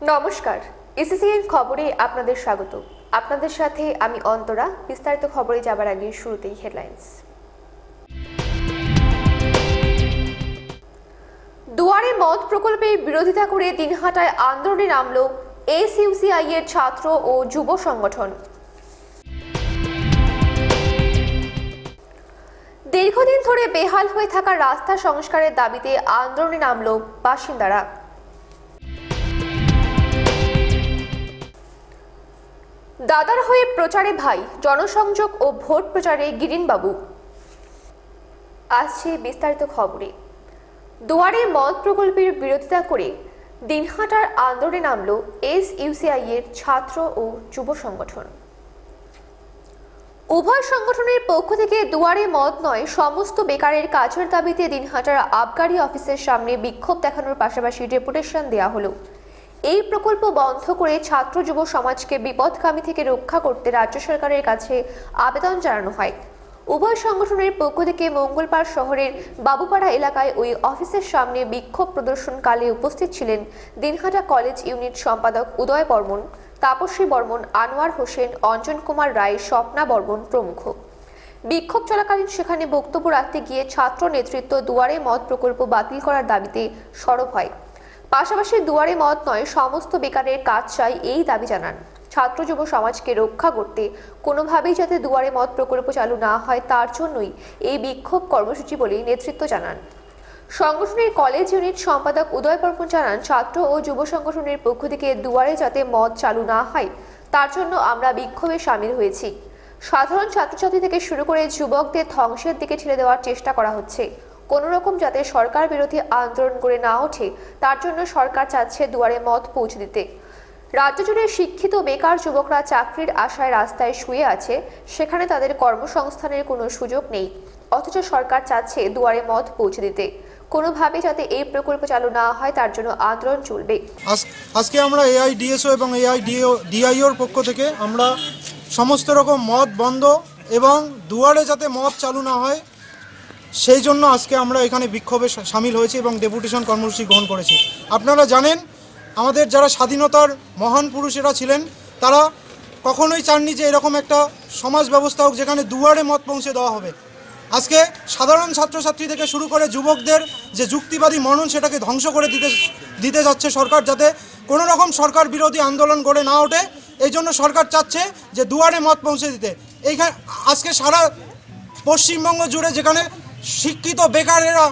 নমস্কার, এসিসিএন খবরে আপনাদের স্বাগত। আপনাদের সাথে আমি অন্তরা। বিস্তারিত খবরে যাবার আগে শুরুতেই হেডলাইন্স। দুয়ারে মদ প্রকল্পের বিরোধিতা করে দিনহাটায় আন্দোলনে নামল এসইউসিআই এর ছাত্র ও যুব সংগঠন। দীর্ঘদিন ধরে বেহাল হয়ে থাকা রাস্তা সংস্কারের দাবিতে আন্দোলনে নামল বাসিন্দারা। দাদার হয়ে প্রচারে ভাই, জনসংযোগ ও ভোট প্রচারে গিরিনবাবু। আসছে বিস্তারিত খবরে। দুয়ারে মদ প্রকল্পের বিরোধিতা করে দিনহাটার আন্দোলনে নামল এসইউসিআই এর ছাত্র ও যুব সংগঠন। উভয় সংগঠনের পক্ষ থেকে দুয়ারে মদ নয়, সমস্ত বেকারের কাজের দাবিতে দিনহাটার আবগারি অফিসের সামনে বিক্ষোভ দেখানোর পাশাপাশি ডেপুটেশন দেওয়া হলো। এই প্রকল্প বন্ধ করে ছাত্র যুব সমাজকে বিপদগামী থেকে রক্ষা করতে রাজ্য সরকারের কাছে আবেদন জানানো হয়। উভয় সংগঠনের পক্ষ থেকে মঙ্গলবার শহরের বাবুপাড়া এলাকায় ওই অফিসের সামনে বিক্ষোভ প্রদর্শনকালে উপস্থিত ছিলেন দিনহাটা কলেজ ইউনিট সম্পাদক উদয় বর্মন, তাপসী বর্মন, আনোয়ার হোসেন, অঞ্জন কুমার রায়, স্বপ্না বর্মন প্রমুখ। বিক্ষোভ চলাকালীন সেখানে বক্তব্য রাখতে গিয়ে ছাত্র নেতৃত্ব দুয়ারে মদ প্রকল্প বাতিল করার দাবিতে সরব হয়। পাশাপাশি দুয়ারে মদ নয়, সমস্ত বেকারের কাজ চাই এই দাবি জানান। ছাত্র যুব সমাজকে রক্ষা করতে কোনোভাবেই যাতে দুয়ারে মদ প্রকল্প চালু না হয় তার জন্যই এই বিক্ষোভ কর্মসূচি বলে নেতৃত্ব জানান। সংগঠনের কলেজ ইউনিট সম্পাদক উদয় বর্মন জানান, ছাত্র ও যুব সংগঠনের পক্ষ থেকে দুয়ারে যাতে মদ চালু না হয় তার জন্য আমরা বিক্ষোভে সামিল হয়েছি। সাধারণ ছাত্রছাত্রী থেকে শুরু করে যুবকদের ধ্বংসের দিকে ঠেলে দেওয়ার চেষ্টা করা হচ্ছে। কোনো রকম যাতে সরকার বিরোধী আন্দোলন করে না ওঠে তার জন্য সরকার চাচ্ছে দুয়ারে মদ পৌঁছে দিতে। রাজ্য জুড়ে শিক্ষিত বেকার যুবকরা চাকরির আশায় রাস্তায় শুয়ে আছে, সেখানে তাদের কর্মসংস্থানের কোনো সুযোগ নেই, অথচ সরকার চাচ্ছে দুয়ারে মদ পৌঁছে দিতে। কোনোভাবে যাতে এই প্রকল্প চালু না হয় তার জন্য আন্দোলন চলবে। আজকে আমরা এআইডিএসও এবং এআইডিআইওর পক্ষ থেকে আমরা সমস্ত রকম মদ বন্ধ এবং দুয়ারে যাতে মদ চালু না হয় সেই জন্য আজকে আমরা এখানে বিক্ষোভে সামিল হয়েছি এবং ডেপুটেশন কর্মসূচি গ্রহণ করেছি। আপনারা জানেন, আমাদের যারা স্বাধীনতার মহান পুরুষেরা ছিলেন তারা কখনোই চাননি যে এরকম একটা সমাজ ব্যবস্থা হোক যেখানে দুয়ারে মদ পৌঁছে দেওয়া হবে। আজকে সাধারণ ছাত্রছাত্রী থেকে শুরু করে যুবকদের যে যুক্তিবাদী মনন সেটাকে ধ্বংস করে দিতে যাচ্ছে সরকার, যাতে কোনো রকম সরকার বিরোধী আন্দোলন গড়ে না ওঠে। এই জন্য সরকার চাচ্ছে যে দুয়ারে মদ পৌঁছে দিতে। এইখানে আজকে সারা পশ্চিমবঙ্গ জুড়ে যেখানে শিক্ষিত বেকারেরা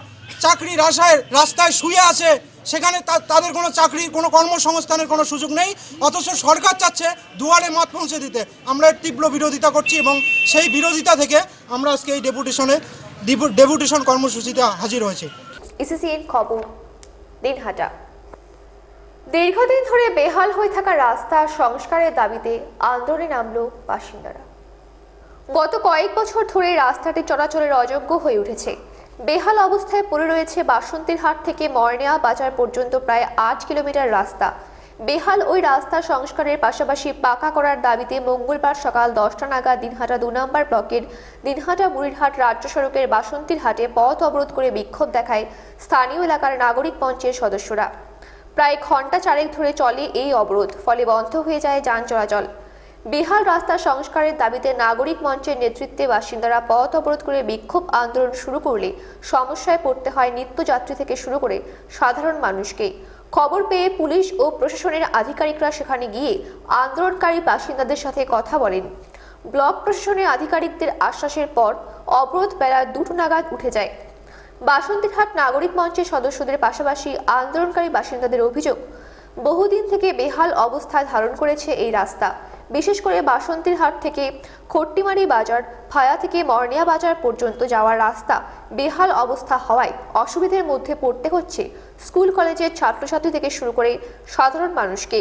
চাকরির আশায় রাস্তায় শুয়ে আছে, সেখানে তাদের কোনো চাকরির কোনো কর্মসংস্থানের কোনো সুযোগ নেই, অথচ সরকার চাচ্ছে দুয়ারে মদ পৌঁছে দিতে। আমরা এর তীব্র বিরোধিতা করছি এবং সেই বিরোধিতা থেকে আমরা আজকে এই ডেপুটেশন কর্মসূচিতে হাজির হয়েছি। এসিসিএন খবর, দিনহাটা। দীর্ঘদিন ধরে বেহাল হয়ে থাকা রাস্তা সংস্কারের দাবিতে আন্দোলনে নামল বাসিন্দারা। গত কয়েক বছর ধরে রাস্তাটি চলাচলের অযোগ্য হয়ে উঠেছে। বেহাল অবস্থায় পড়ে রয়েছে বাসন্তীরহাট থেকে মরনিয়া বাজার পর্যন্ত প্রায় 8 কিলোমিটার রাস্তা। বেহাল ওই রাস্তা সংস্কারের পাশাপাশি পাকা করার দাবিতে মঙ্গলবার সকাল 10টা নাগাদ দিনহাটা 2 নম্বর ব্লকের দিনহাটা বুড়িরহাট রাজ্য সড়কের বাসন্তীরহাটে পথ অবরোধ করে বিক্ষোভ দেখায় স্থানীয় এলাকার নাগরিক মঞ্চের সদস্যরা। প্রায় ঘন্টা 4 ধরে চলে এই অবরোধ, ফলে বন্ধ হয়ে যায় যান চলাচল। বেহাল রাস্তা সংস্কারের দাবিতে নাগরিক মঞ্চের নেতৃত্বে বাসিন্দারা পথ অবরোধ করে বিক্ষোভ আন্দোলন শুরু করলে সমস্যায় পড়তে হয় নিত্যযাত্রী থেকে শুরু করে সাধারণ মানুষকে। খবর পেয়ে পুলিশ ও প্রশাসনের আধিকারিকরা সেখানে গিয়ে আন্দোলনকারী বাসিন্দাদের সাথে কথা বলেন। ব্লক প্রশাসনের আধিকারিকদের আশ্বাসের পর অবরোধ বেলা 2টো নাগাদ উঠে যায়। বাসন্তীরহাট নাগরিক মঞ্চের সদস্যদের পাশাপাশি আন্দোলনকারী বাসিন্দাদের অভিযোগ, বহুদিন থেকে বেহাল অবস্থায় ধারণ করেছে এই রাস্তা। বিশেষ করে বাসন্তীরহাট থেকে খট্টিমারি বাজার ভায়া থেকে মরনিয়া বাজার পর্যন্ত যাওয়ার রাস্তা বেহাল অবস্থা হওয়ায় অসুবিধার মধ্যে পড়তে হচ্ছে স্কুল কলেজের ছাত্রছাত্রী থেকে শুরু করে সাধারণ মানুষকে।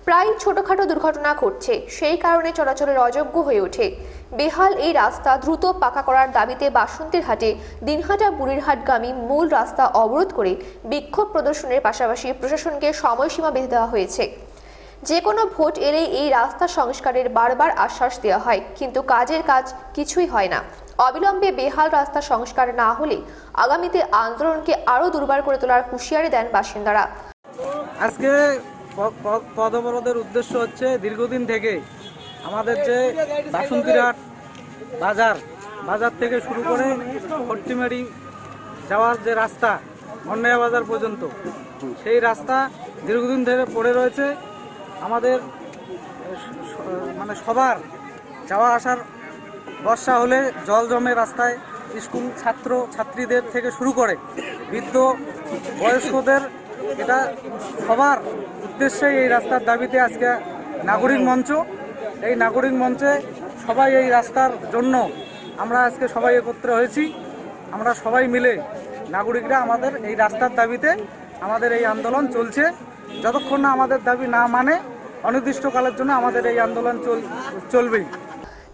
প্রায় ছোটখাটো দুর্ঘটনা ঘটছে, সেই কারণে চলাচলের অযোগ্য হয়ে ওঠে। বেহাল এই রাস্তা দ্রুত পাকা করার দাবিতে বাসন্তীরহাটে দিনহাটা বুড়িরহাটগামী মূল রাস্তা অবরোধ করে বিক্ষোভ প্রদর্শনের পাশাপাশি প্রশাসনকে সময়সীমা বেঁধে দেওয়া হয়েছে। যে কোনো ভোট এলেই এই রাস্তা সংস্কারের বারবার আশ্বাস দেওয়া হয়, কিন্তু কাজের কাজ কিছুই হয় না। অবিলম্বে বেহাল রাস্তা সংস্কার না হলে আগামীতে আন্দোলনকে আরও দুর্বার করে তোলার হুঁশিয়ারি দেন বাসিন্দারা। আজকে পথ অবরোধের উদ্দেশ্য হচ্ছে দীর্ঘদিন থেকে আমাদের যে বাসন্তীরহাট বাজার থেকে শুরু করে খট্টিমারি যাওয়ার যে রাস্তা মন্নাইয়া বাজার পর্যন্ত, সেই রাস্তা দীর্ঘদিন ধরে পড়ে রয়েছে। আমাদের মানে সবার যাওয়া আসার বর্ষা হলে জল জমে রাস্তায়, স্কুল ছাত্রীদের থেকে শুরু করে বৃদ্ধ বয়স্কদের, এটা সবার উদ্দেশ্যে এই রাস্তার দাবিতে আজকে নাগরিক মঞ্চ, এই নাগরিক মঞ্চে সবাই এই রাস্তার জন্য আমরা আজকে সবাই একত্র হয়েছি। আমরা সবাই মিলে নাগরিকরা আমাদের এই রাস্তার দাবিতে আমাদের এই আন্দোলন চলছে। যতক্ষণ না আমাদের দাবি না মানে অনির্দিষ্টকালের জন্য আমাদের এই আন্দোলন চলবেই।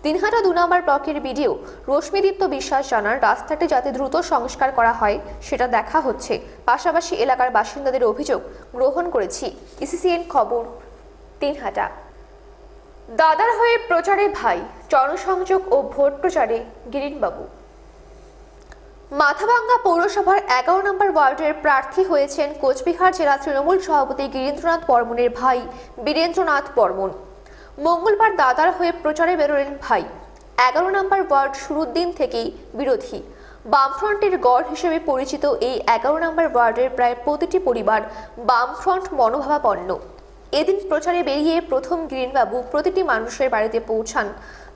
দিনহাটা 2 নম্বর ব্লকের বিডিও রশ্মিদীপ্ত বিশ্বাস জানান, রাস্তাটি যাতে দ্রুত সংস্কার করা হয় সেটা দেখা হচ্ছে। পাশাপাশি এলাকার বাসিন্দাদের অভিযোগ গ্রহণ করেছি। ইসিসিএন খবর, দিনহাটা। দাদার হয়ে প্রচারে ভাই, জনসংযোগ ও ভোট প্রচারে গিরিনবাবু। মাথাভাঙ্গা পৌরসভার 11 নম্বর ওয়ার্ডের প্রার্থী হয়েছেন কোচবিহার জেলা তৃণমূল সভাপতি গিরীন্দ্রনাথ বর্মনের ভাই বীরেন্দ্রনাথ বর্মন। মঙ্গলবার দাদার হয়ে প্রচারে বেরোলেন ভাই। 11 নম্বর ওয়ার্ড শুরুর দিন থেকেই বিরোধী বামফ্রন্টের গড় হিসেবে পরিচিত এই 11 নম্বর ওয়ার্ডের প্রায় প্রতিটি পরিবার বামফ্রন্ট মনোভাবাপন্ন। এদিন প্রচারে বেরিয়ে প্রথম গিরীনবাবু প্রতিটি মানুষের বাড়িতে পৌঁছান।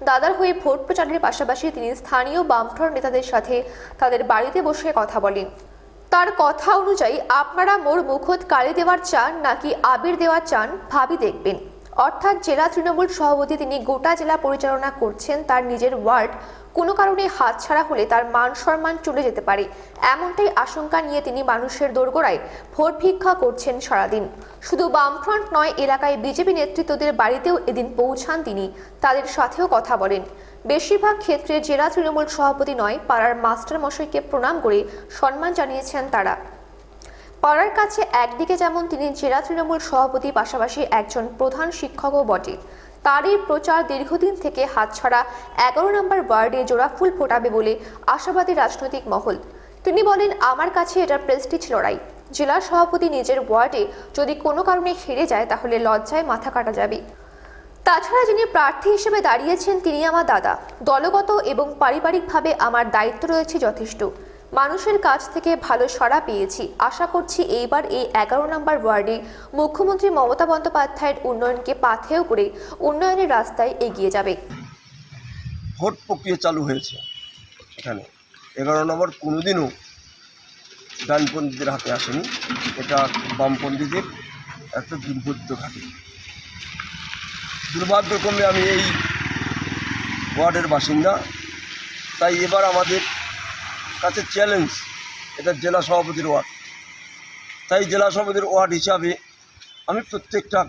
দাদার হয়ে ভোট প্রচারের পাশাপাশি তিনি স্থানীয় বামফ্রন্ট নেতাদের সাথে তাদের বাড়িতে বসে কথা বলেন। তার কথা অনুযায়ী, আপনারা মোর মুখত কালি দেওয়ার চান নাকি আবির দেওয়ার চান ভাবি দেখবেন। অর্থাৎ জেলা তৃণমূল সভাপতি তিনি গোটা জেলা পরিচালনা করছেন, তার নিজের ওয়ার্ড কোনো কারণে হাতছাড়া হলে তার মান সম্মান চলে যেতে পারে, এমনটাই আশঙ্কা নিয়ে তিনি মানুষের দোরগোড়ায় ভোট ভিক্ষা করছেন সারাদিন। শুধু বামফ্রন্ট নয়, এলাকায় বিজেপি নেতৃত্বদের বাড়িতেও এদিন পৌঁছান তিনি, তাদের সাথেও কথা বলেন। বেশিরভাগ ক্ষেত্রে জেলা তৃণমূল সভাপতি নয়, পাড়ার মাস্টার মশাইকে প্রণাম করে সম্মান জানিয়েছেন তারা। পাড়ার কাছে একদিকে যেমন তিনি জেলা তৃণমূল সভাপতি, পাশাপাশি একজন প্রধান শিক্ষকও বটে। তার এই প্রচার দীর্ঘদিন থেকে হাতছাড়া 11 নম্বর ওয়ার্ডে জোড়া ফুল ফোটাবে বলে আশাবাদী রাজনৈতিক মহল। তিনি বলেন, আমার কাছে এটা প্রেস্টিজ লড়াই। জেলা সভাপতি নিজের ওয়ার্ডে যদি কোনো কারণে হেরে যায় তাহলে লজ্জায় মাথা কাটা যাবে। তাছাড়া যিনি প্রার্থী হিসেবে দাঁড়িয়েছেন তিনি আমার দাদা। দলগত এবং পারিবারিকভাবে আমার দায়িত্ব রয়েছে যথেষ্ট। মানুষের কাছ থেকে ভালো সাড়া পেয়েছি। আশা করছি এইবার এই 11 নম্বর ওয়ার্ডে মুখ্যমন্ত্রী মমতা বন্দ্যোপাধ্যায়ের উন্নয়নকে পাথেয় করে উন্নয়নের রাস্তায় এগিয়ে যাবে। ভোট প্রক্রিয়া চালু হয়েছে এখানে। 11 নম্বর কোনোদিনও ডানপন্থীদের হাতে আসেনি, এটা বামপন্থীদের একটা দুর্বোধ্য ঘাটে। দুর্ভাগ্যক্রমে আমি এই ওয়ার্ডের বাসিন্দা, তাই এবার আমাদের কাছে চ্যালেঞ্জ, এটা জেলা সভাপতির ওয়ার্ড। তাই জেলা সভাপতির ওয়ার্ড হিসাবে আমি প্রত্যেকটা,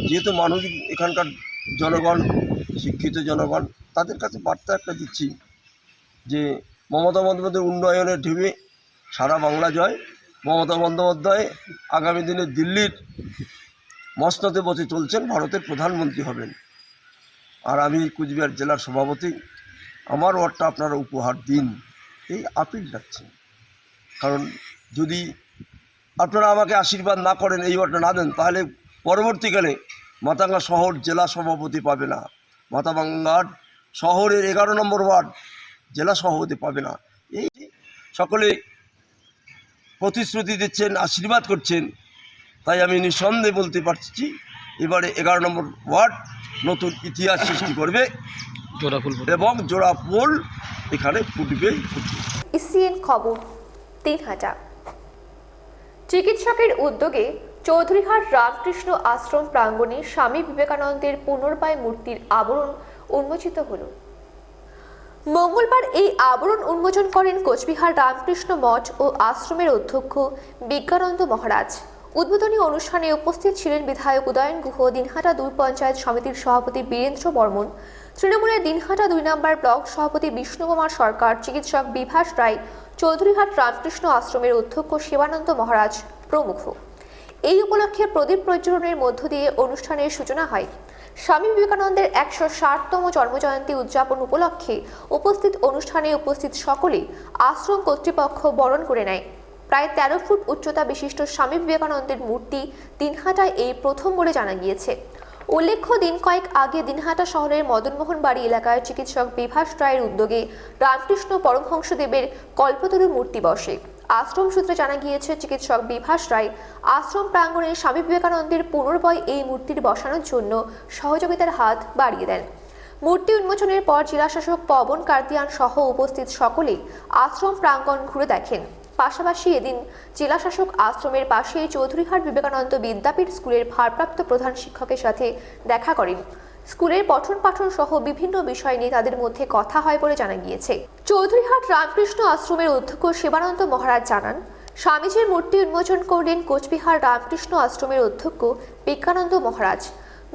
যেহেতু মানুষ এখানকার জনগণ শিক্ষিত জনগণ, তাদের কাছে বার্তা একটা দিচ্ছি যে মমতা বন্দ্যোপাধ্যায়ের উন্নয়নের ঢেবে সারা বাংলা জয়। মমতা বন্দ্যোপাধ্যায় আগামী দিনে দিল্লির মসনদে বসে চলছেন, ভারতের প্রধানমন্ত্রী হবেন। আর আমি কুচবিহার জেলার সভাপতি, আমার ওয়ার্ডটা আপনারা উপহার দিন, এই আপিল রাখছি। কারণ যদি আপনারা আমাকে আশীর্বাদ না করেন, এই ওয়ার্ডটা না দেন, তাহলে পরবর্তীকালে মাথাভাঙ্গা শহর জেলা সভাপতি পাবে না, মাথাভাঙ্গার শহরের 11 নম্বর ওয়ার্ড জেলা সভাপতি পাবে না। এই সকলে প্রতিশ্রুতি দিচ্ছেন, আশীর্বাদ করছেন, তাই আমি নিঃসন্দেহে বলতে পারছি এবারে 11 নম্বর ওয়ার্ড নতুন ইতিহাস সৃষ্টি করবে এবং জোড়া ফুল এখানে ফুটবে। ইসিএন খবর, দিনহাটা। চিকিৎসকের উদ্যোগে চৌধুরীহাট রামকৃষ্ণ আশ্রম প্রাঙ্গণে স্বামী বিবেকানন্দের পুনর্বায় মূর্তির আবরণ উন্মোচিত হল। মঙ্গলবার এই আবরণ উন্মোচন করেন কোচবিহার রামকৃষ্ণ মঠ ও আশ্রমের অধ্যক্ষ বিজ্ঞানন্দ মহারাজ। উদ্বোধনী অনুষ্ঠানে উপস্থিত ছিলেন বিধায়ক উদয়ন গুহ, দিনহাটা 2 পঞ্চায়েত সমিতির সভাপতি বীরেন্দ্র বর্মন, তৃণমূলের দিনহাটা 2 নম্বর ব্লক সভাপতি বিষ্ণুকুমার সরকার, চিকিৎসক বিভাস রায়, চৌধুরীহাট রামকৃষ্ণ আশ্রমের অধ্যক্ষ শিবানন্দ মহারাজ প্রমুখ। এই উপলক্ষে প্রদীপ প্রজ্বলনের মধ্য দিয়ে অনুষ্ঠানের সূচনা হয়। স্বামী বিবেকানন্দের 160তম জন্মজয়ন্তী উদযাপন উপলক্ষে উপস্থিত অনুষ্ঠানে উপস্থিত সকলে আশ্রম কর্তৃপক্ষ বরণ করে নেয়। প্রায় 13 ফুট উচ্চতা বিশিষ্ট স্বামী বিবেকানন্দের মূর্তি দিনহাটায় এই প্রথম বলে জানা গিয়েছে। উল্লেখ্য, দিন কয়েক আগে দিনহাটা শহরের মদনমোহন বাড়ি এলাকায় চিকিৎসক বিভাস রায়ের উদ্যোগে রামকৃষ্ণ পরমহংসদেবের কল্পতরু মূর্তি বসে। আশ্রম সূত্রে জানা গিয়েছে, চিকিৎসক বিভাস রায় আশ্রম প্রাঙ্গণে স্বামী বিবেকানন্দের পুনর্বয় এই মূর্তির বসানোর জন্য সহযোগিতার হাত বাড়িয়ে দেন। মূর্তি উন্মোচনের পর জেলাশাসক পবন কার্দিয়ান সহ উপস্থিত সকলেই আশ্রম প্রাঙ্গণ ঘুরে দেখেন। পাশাপাশি এদিন জেলাশাসক আশ্রমের পাশে চৌধুরীহাট বিবেকানন্দ বিদ্যাপীঠ স্কুলের ভারপ্রাপ্ত প্রধান শিক্ষকের সাথে দেখা করেন। স্কুলের পঠন পাঠন সহ বিভিন্ন বিষয় নিয়ে তাদের মধ্যে কথা হয় বলে জানা গিয়েছে। চৌধুরীহাট রামকৃষ্ণ আশ্রমের অধ্যক্ষ শিবানন্দ মহারাজ জানান, স্বামীজির মূর্তি উন্মোচন করলেন কোচবিহার রামকৃষ্ণ আশ্রমের অধ্যক্ষ বিজ্ঞানন্দ মহারাজ।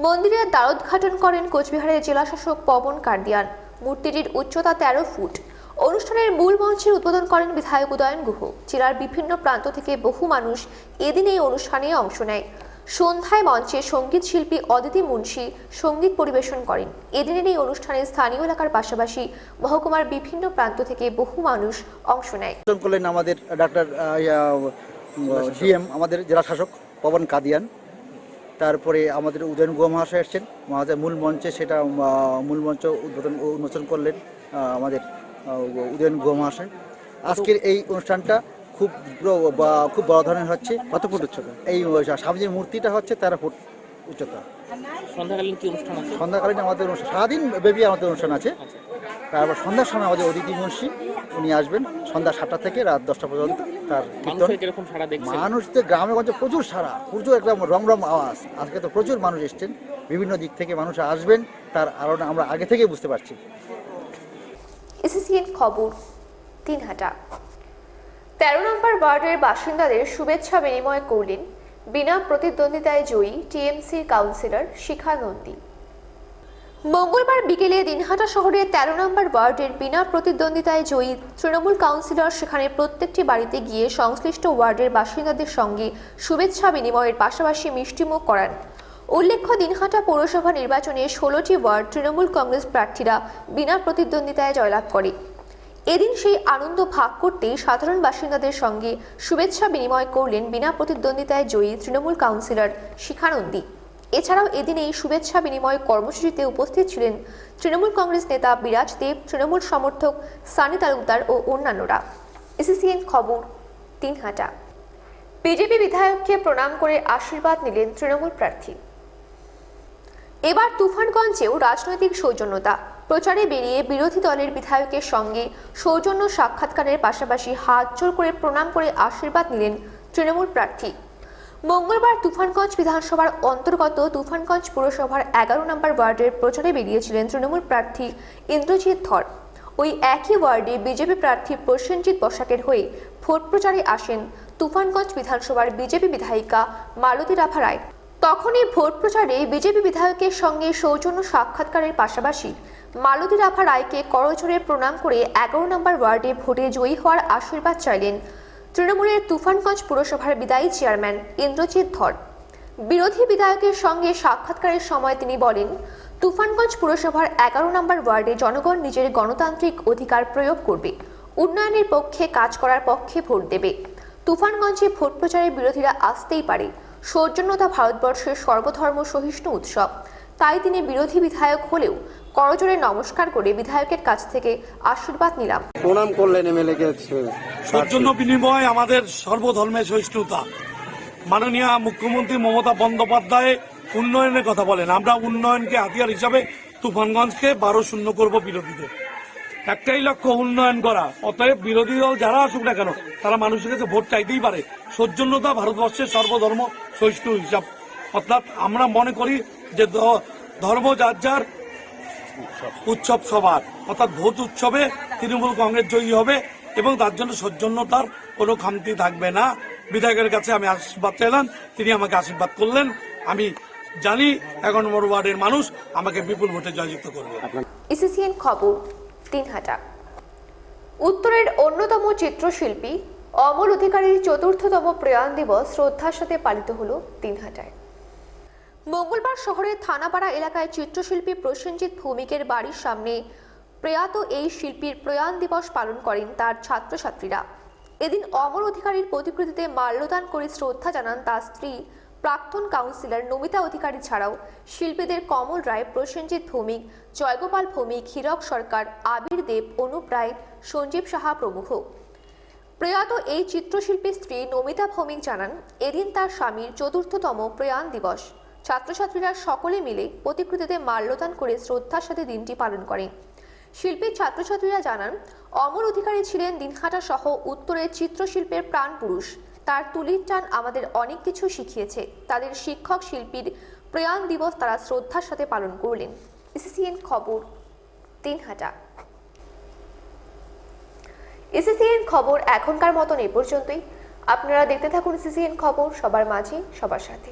মন্দিরের দ্বারোদ্ঘাটন করেন কোচবিহারের জেলাশাসক পবন কার্দিয়ান। মূর্তিটির উচ্চতা 13 ফুট। অনুষ্ঠানের মূল মঞ্চের উদ্বোধন করেন বিধায়ক উদয়ন গুহ। জেলার বিভিন্ন প্রান্ত থেকে বহু মানুষ এদিন এই অনুষ্ঠানে অংশ নেয়। সন্ধ্যায় মঞ্চে সঙ্গীত শিল্পী অদিতি মুন্সি সঙ্গীত পরিবেশন করেন। এদিনের এই অনুষ্ঠানে স্থানীয় এলাকার পাশাপাশি মহকুমার বিভিন্ন প্রান্ত থেকে বহু মানুষ অংশ নেয়। করলেন আমাদের ডাক্তার ডিএম, আমাদের জেলা শাসক পবন কাদিয়ান। তারপরে আমাদের উদয়ন গুহ মহাশয় এসছেন, আমাদের মূল মঞ্চে সেটা মূল মঞ্চ উন্মোচন করলেন আমাদের উদয়ন গুহ মহাশয়। আজকের এই অনুষ্ঠানটা খুব বড় ধরনের হচ্ছে। কত ফুট উচ্চতা? এই স্বামীজির মূর্তিটা হচ্ছে 13 ফুট উচ্চতা। সন্ধ্যাকালীন কি অনুষ্ঠান আছে? সন্ধ্যাকালীন আমাদের অনুষ্ঠান, সারাদিন ব্যাপী আমাদের অনুষ্ঠান আছে। তারপর সন্ধ্যার সময় আমাদের অদিতি মুন্সি উনি আসবেন সন্ধ্যা 7টা থেকে রাত 10টা পর্যন্ত। তার মানুষদের গ্রামে গঞ্জে প্রচুর সারা, প্রচুর একদম রমরম আওয়াজ। আজকে তো প্রচুর মানুষ এসছেন, বিভিন্ন দিক থেকে মানুষ আসবেন, তার আরো আমরা আগে থেকে বুঝতে পারছি। এসিসিএন খবর, দিনহাটা। 13 নম্বর ওয়ার্ডের বাসিন্দাদের শুভেচ্ছা বিনিময় করলেন বিনা প্রতিদ্বন্দ্বিতায় জয়ী টিএমসির কাউন্সিলর শিখা নন্দী। মঙ্গলবার বিকেলে দিনহাটা শহরের 13 নম্বর ওয়ার্ডের বিনা প্রতিদ্বন্দ্বিতায় জয়ী তৃণমূল কাউন্সিলর সেখানে প্রত্যেকটি বাড়িতে গিয়ে সংশ্লিষ্ট ওয়ার্ডের বাসিন্দাদের সঙ্গে শুভেচ্ছা বিনিময়ের পাশাপাশি মিষ্টিমুখ করান। উল্লেখ্য, দিনহাটা পৌরসভা নির্বাচনে 16টি ওয়ার্ড তৃণমূল কংগ্রেস প্রার্থীরা বিনা প্রতিদ্বন্দ্বিতায় জয়লাভ করে। এদিন সেই আনন্দ ভাগ করতেই সাধারণ বাসিন্দাদের সঙ্গে শুভেচ্ছা বিনিময় করলেন বিনা প্রতিদ্বন্দ্বিতায় জয়ী তৃণমূল কাউন্সিলর শিখা নন্দী। এছাড়াও এদিন এই শুভেচ্ছা বিনিময় কর্মসূচিতে উপস্থিত ছিলেন তৃণমূল কংগ্রেস নেতা বিরাজ দেব, তৃণমূল সমর্থক সানি তালুকদার ও অন্যান্যরা। এসিসিএন খবর, দিনহাটা। বিজেপি বিধায়ককে প্রণাম করে আশীর্বাদ নিলেন তৃণমূল প্রার্থী। এবার তুফানগঞ্জেও রাজনৈতিক সৌজন্যতা। প্রচারে বেরিয়ে বিরোধী দলের বিধায়কের সঙ্গে সৌজন্য সাক্ষাৎকারের পাশাপাশি হাত জোড় করে প্রণাম করে আশীর্বাদ নিলেন তৃণমূল প্রার্থী। মঙ্গলবার তুফানগঞ্জ বিধানসভার অন্তর্গত তুফানগঞ্জ পুরসভার 11 নম্বর ওয়ার্ডের প্রচারে বেরিয়েছিলেন তৃণমূল প্রার্থী ইন্দ্রজিৎ ধর। ওই একই ওয়ার্ডে বিজেপি প্রার্থী প্রসেনজিৎ বসাকের হয়ে ভোট প্রচারে আসেন তুফানগঞ্জ বিধানসভার বিজেপি বিধায়িকা মালতী রাভা রায়। তখনই ভোট প্রচারে বিজেপি বিধায়কের সঙ্গে সৌজন্য সাক্ষাৎকারের পাশাপাশি মালতী রাভা রায়কে করজোড়ে প্রণাম করে 11 নম্বর ওয়ার্ডে ভোটে জয়ী হওয়ার আশীর্বাদ চাইলেন তৃণমূলের তুফানগঞ্জ পুরসভার বিদায়ী চেয়ারম্যান ইন্দ্রজিৎ ধর। বিরোধী বিধায়কের সঙ্গে সাক্ষাৎকারের সময় তিনি বলেন, তুফানগঞ্জ পুরসভার 11 নম্বর ওয়ার্ডে জনগণ নিজের গণতান্ত্রিক অধিকার প্রয়োগ করবে, উন্নয়নের পক্ষে কাজ করার পক্ষে ভোট দেবে। তুফানগঞ্জে ভোট প্রচারে বিরোধীরা আসতেই পারে। সৌজন্যতা ভারতবর্ষের সর্বধর্ম সহিষ্ণু উৎসব। তাই তিনি বিরোধী বিধায়ক হলেও করজোড়ে নমস্কার করে বিধায়কের কাছ থেকে আশীর্বাদ নিলাম। প্রণাম করলেন এমএলএ কে। সৌজন্য বিনিময় আমাদের সর্বধর্মের সহিষ্ণুতা। মাননীয় মুখ্যমন্ত্রী মমতা বন্দ্যোপাধ্যায় উন্নয়নের কথা বলেন। আমরা উন্নয়নকে হাতিয়ার হিসাবে তুফানগঞ্জকে 12-0 করব বিরোধীদের। একটাই লক্ষ্য, উন্নয়ন করা। অতএব বিরোধী দল যারা আসুক না কেন তারা মানুষের কাছে ভোট চাইতেই পারে। সৌজন্যতা ভারতবর্ষের সর্বধর্ম সহিষ্ণু হিসাব। অর্থাৎ আমরা মনে করি যে ধর্ম যার যার, উৎসব সবার। অর্থাৎ ভোট উৎসবে তৃণমূল কংগ্রেস জয়ী হবে এবং তার জন্য সৌজন্যতার কোনো খামতি থাকবে না। বিধায়কের কাছে আমি আশীর্বাদ চাইলাম, তিনি আমাকে আশীর্বাদ করলেন। আমি জানি 11 নম্বর ওয়ার্ডের মানুষ আমাকে বিপুল ভোটে জয়যুক্ত করবে। এসিসিএন খবর, দিনহাটা। উত্তরের অন্যতম চিত্রশিল্পী অমল অধিকারীর 4র্থতম প্রয়াণ দিবস শ্রদ্ধার সাথে পালিত হলো দিনহাটায়। মঙ্গলবার শহরের থানাপাড়া এলাকায় চিত্রশিল্পী প্রসেনজিৎ ভৌমিকের বাড়ির সামনে প্রয়াত এই শিল্পীর প্রয়াণ দিবস পালন করেন তার ছাত্রছাত্রীরা। এদিন অমর অধিকারীর প্রতিকৃতিতে মাল্যদান করে শ্রদ্ধা জানান তার স্ত্রী প্রাক্তন কাউন্সিলর নমিতা অধিকারী ছাড়াও শিল্পীদের কমল রায়, প্রসেনজিৎ ভৌমিক, জয়গোপাল ভৌমিক, হীরক সরকার, আবির দেব, অনুপ রায়, সঞ্জীব সাহা প্রমুখ। প্রয়াত এই চিত্রশিল্পীর স্ত্রী নমিতা ভৌমিক জানান, এদিন তার স্বামীর ৪র্থতম প্রয়াণ দিবস। ছাত্রছাত্রীরা সকলে মিলে প্রতিকৃতিতে মাল্যদান করে শ্রদ্ধার সাথে দিনটি পালন করে। শিল্পীর ছাত্রছাত্রীরা জানান, অমর অধিকারী ছিলেন দিনহাটা সহ উত্তরের চিত্রশিল্পের প্রাণ পুরুষ। তার তুলির টান আমাদের অনেক কিছু শিখিয়েছে। তাদের শিক্ষক শিল্পীর প্রয়াণ দিবস তারা শ্রদ্ধার সাথে পালন করলেন। এসএসসিএন খবর, দিনহাটা। এসএসসিএন খবর এখনকার মতন এ পর্যন্তই। আপনারা দেখতে থাকুন এসএসসিএন খবর, সবার মাঝে সবার সাথে।